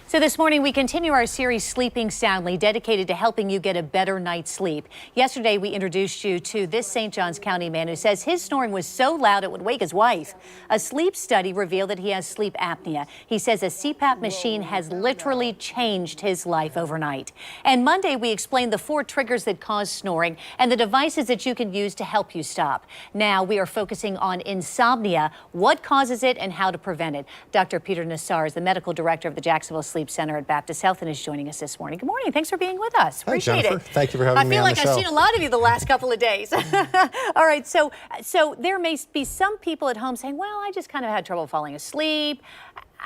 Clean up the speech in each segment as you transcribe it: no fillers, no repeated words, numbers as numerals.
So this morning we continue our series Sleeping Soundly, dedicated to helping you get a better night's sleep. Yesterday we introduced you to this St. Johns County man who says his snoring was so loud it would wake his wife. A sleep study revealed that he has sleep apnea. He says a CPAP machine has literally changed his life overnight. And Monday we explained the 4 triggers that cause snoring and the devices that you can use to help you stop. Now we are focusing on insomnia, what causes it and how to prevent it. Dr. Peter Nassar is the medical director of the Jacksonville Sleep Center at Baptist Health and is joining us this morning. Good morning. Thanks for being with us. Appreciate it. Thank you for having me on the show. I feel like I've seen a lot of you the last couple of days. All right. So there may be some people at home saying, well, I just kind of had trouble falling asleep.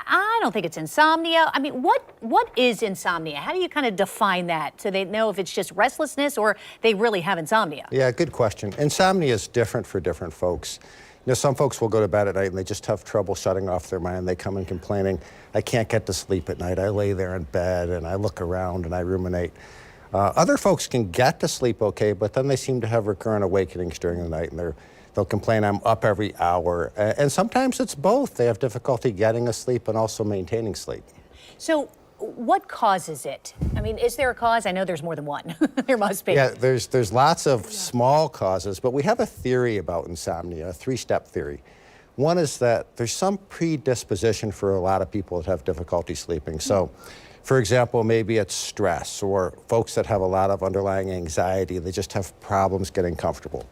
I don't think it's insomnia. I mean, what is insomnia? How do you kind of define that so they know if it's just restlessness or they really have insomnia? Yeah, good question. Insomnia is different for different folks. You know, some folks will go to bed at night and they just have trouble shutting off their mind. They come in complaining, I can't get to sleep at night. I lay there in bed and I look around and I ruminate. Other folks can get to sleep okay, but then they seem to have recurrent awakenings during the night and they'll complain, I'm up every hour. And sometimes it's both. They have difficulty getting asleep and also maintaining sleep. So what causes it? I mean, is there a cause? I know there's more than one. There must be. Yeah, there's lots of small causes, but we have a theory about insomnia, a 3-step theory. One is that there's some predisposition for a lot of people that have difficulty sleeping. So, for example, maybe it's stress or folks that have a lot of underlying anxiety. They just have problems getting comfortable.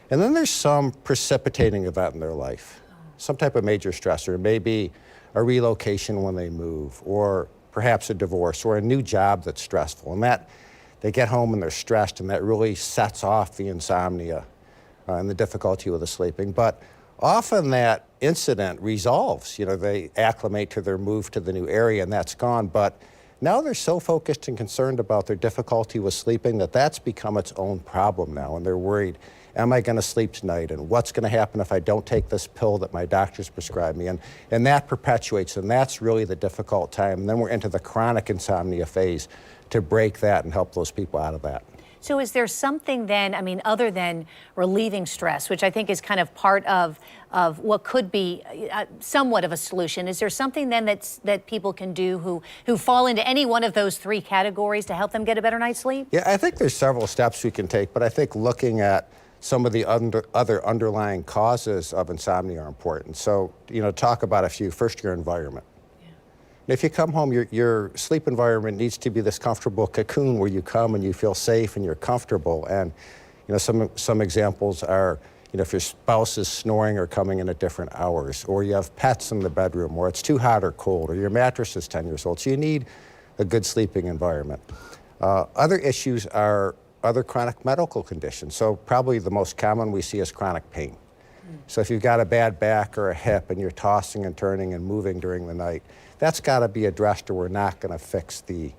And then there's some precipitating event in their life, some type of major stressor, maybe a relocation when they move, or perhaps a divorce or a new job that's stressful. And that they get home and they're stressed, and that really sets off the insomnia and the difficulty with the sleeping. But often that incident resolves. You know, they acclimate to their move to the new area and that's gone. But now they're so focused and concerned about their difficulty with sleeping that that's become its own problem now. And they're worried, am I going to sleep tonight? And what's going to happen if I don't take this pill that my doctor's prescribed me? And that perpetuates, and that's really the difficult time. And then we're into the chronic insomnia phase to break that and help those people out of that. So is there something then, I mean, other than relieving stress, which I think is kind of part of what could be somewhat of a solution, is there something then that people can do who fall into any one of those 3 categories to help them get a better night's sleep? Yeah, I think there's several steps we can take, but I think looking at some of the other underlying causes of insomnia are important. So, you know, talk about a few. First, your environment. If you come home, your sleep environment needs to be this comfortable cocoon where you come and you feel safe and you're comfortable. And you know, some examples are, you know, if your spouse is snoring or coming in at different hours, or you have pets in the bedroom, or it's too hot or cold, or your mattress is 10 years old. So you need a good sleeping environment. Other issues are other chronic medical conditions. So probably the most common we see is chronic pain. So if you've got a bad back or a hip and you're tossing and turning and moving during the night, that's got to be addressed, or we're not going to fix the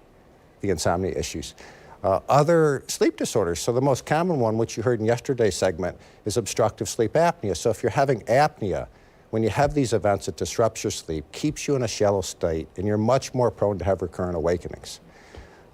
insomnia issues. Other sleep disorders. So the most common one, which you heard in yesterday's segment, is obstructive sleep apnea. So if you're having apnea, when you have these events, it disrupts your sleep, keeps you in a shallow state, and you're much more prone to have recurrent awakenings.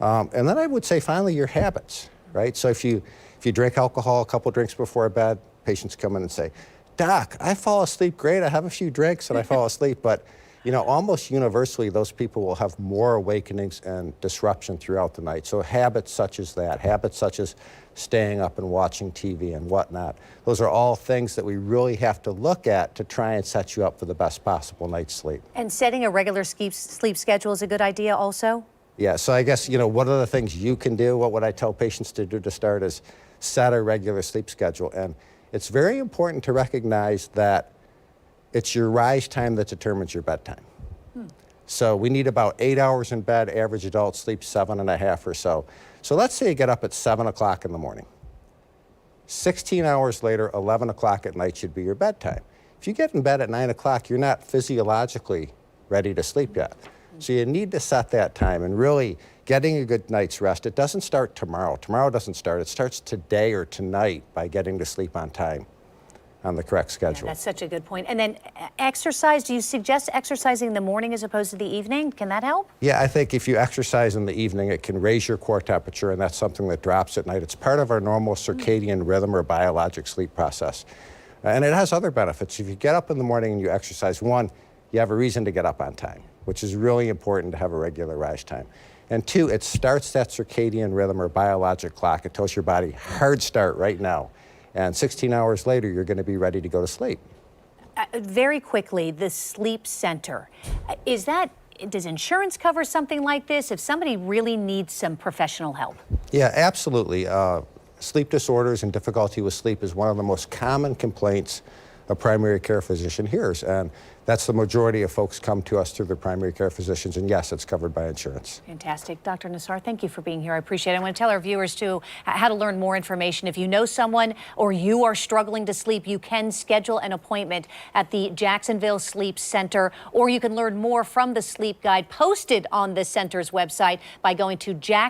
And then I would say, finally, your habits, right? So if you drink alcohol, a couple drinks before bed, patients come in and say, Doc, I fall asleep great. I have a few drinks and I fall asleep. But you know, almost universally, those people will have more awakenings and disruption throughout the night. So habits such as that, habits such as staying up and watching TV and whatnot, those are all things that we really have to look at to try and set you up for the best possible night's sleep. And setting a regular sleep schedule is a good idea also? Yeah, so I guess, you know, what are the things you can do? What would I tell patients to do to start is set a regular sleep schedule. And it's very important to recognize that it's your rise time that determines your bedtime. So we need about 8 hours in bed. Average adult sleeps 7.5 or so. So let's say you get up at 7 o'clock in the morning. 16 hours later, 11 o'clock at night should be your bedtime. If you get in bed at 9 o'clock, you're not physiologically ready to sleep yet. So you need to set that time and really getting a good night's rest. It doesn't start tomorrow. Tomorrow doesn't start. It starts today or tonight by getting to sleep on time, on the correct schedule. Yeah, that's such a good point. And then exercise, do you suggest exercising in the morning as opposed to the evening? Can that help? Yeah, I think if you exercise in the evening, it can raise your core temperature, and that's something that drops at night. It's part of our normal circadian rhythm or biologic sleep process. And it has other benefits. If you get up in the morning and you exercise, one, you have a reason to get up on time. which is really important to have a regular rise time. And 2, it starts that circadian rhythm or biologic clock. It tells your body, hard start right now. And 16 hours later, you're going to be ready to go to sleep. Very quickly, the sleep center, does insurance cover something like this if somebody really needs some professional help? Yeah, absolutely. Sleep disorders and difficulty with sleep is one of the most common complaints a primary care physician hears, and that's the majority of folks come to us through their primary care physicians, and yes, it's covered by insurance. Fantastic. Dr. Nassar, thank you for being here. I appreciate it. I want to tell our viewers, too, how to learn more information. If you know someone or you are struggling to sleep, you can schedule an appointment at the Jacksonville Sleep Center, or you can learn more from the sleep guide posted on the center's website by going to